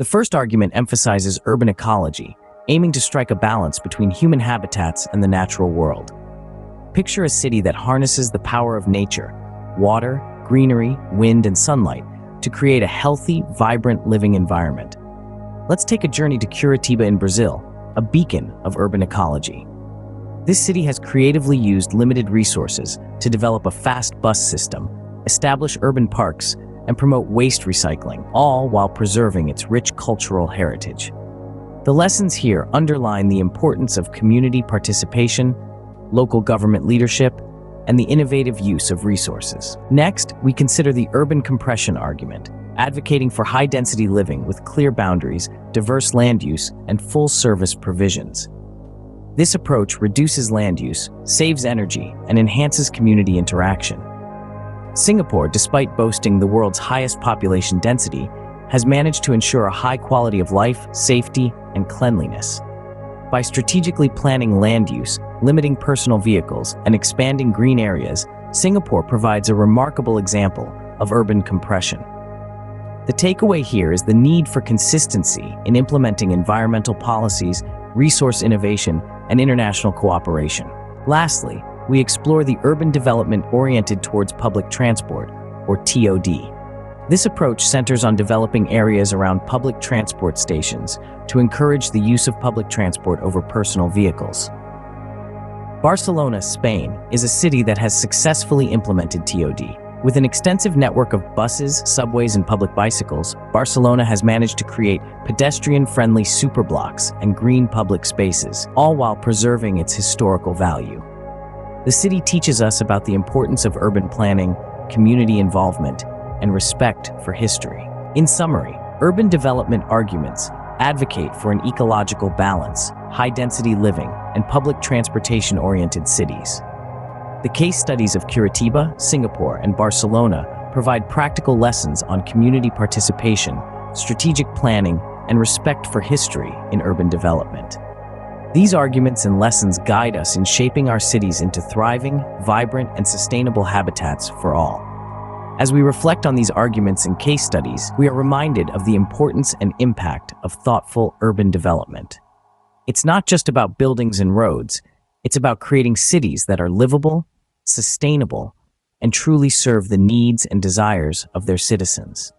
The first argument emphasizes urban ecology, aiming to strike a balance between human habitats and the natural world. Picture a city that harnesses the power of nature, water, greenery, wind, and sunlight, to create a healthy, vibrant living environment. Let's take a journey to Curitiba in Brazil, a beacon of urban ecology. This city has creatively used limited resources to develop a fast bus system, establish urban parks, and promote waste recycling, all while preserving its rich cultural heritage. The lessons here underline the importance of community participation, local government leadership, and the innovative use of resources. Next, we consider the urban compression argument, advocating for high-density living with clear boundaries, diverse land use, and full-service provisions. This approach reduces land use, saves energy, and enhances community interaction. Singapore, despite boasting the world's highest population density, has managed to ensure a high quality of life, safety, and cleanliness. By strategically planning land use, limiting personal vehicles, and expanding green areas, Singapore provides a remarkable example of urban compression. The takeaway here is the need for consistency in implementing environmental policies, resource innovation, and international cooperation. Lastly, we explore the urban development oriented towards public transport, or TOD. This approach centers on developing areas around public transport stations to encourage the use of public transport over personal vehicles. Barcelona, Spain, is a city that has successfully implemented TOD. With an extensive network of buses, subways, and public bicycles, Barcelona has managed to create pedestrian-friendly superblocks and green public spaces, all while preserving its historical value. The city teaches us about the importance of urban planning, community involvement, and respect for history. In summary, urban development arguments advocate for an ecological balance, high-density living, and public transportation-oriented cities. The case studies of Curitiba, Singapore, and Barcelona provide practical lessons on community participation, strategic planning, and respect for history in urban development. These arguments and lessons guide us in shaping our cities into thriving, vibrant, and sustainable habitats for all. As we reflect on these arguments and case studies, we are reminded of the importance and impact of thoughtful urban development. It's not just about buildings and roads, it's about creating cities that are livable, sustainable, and truly serve the needs and desires of their citizens.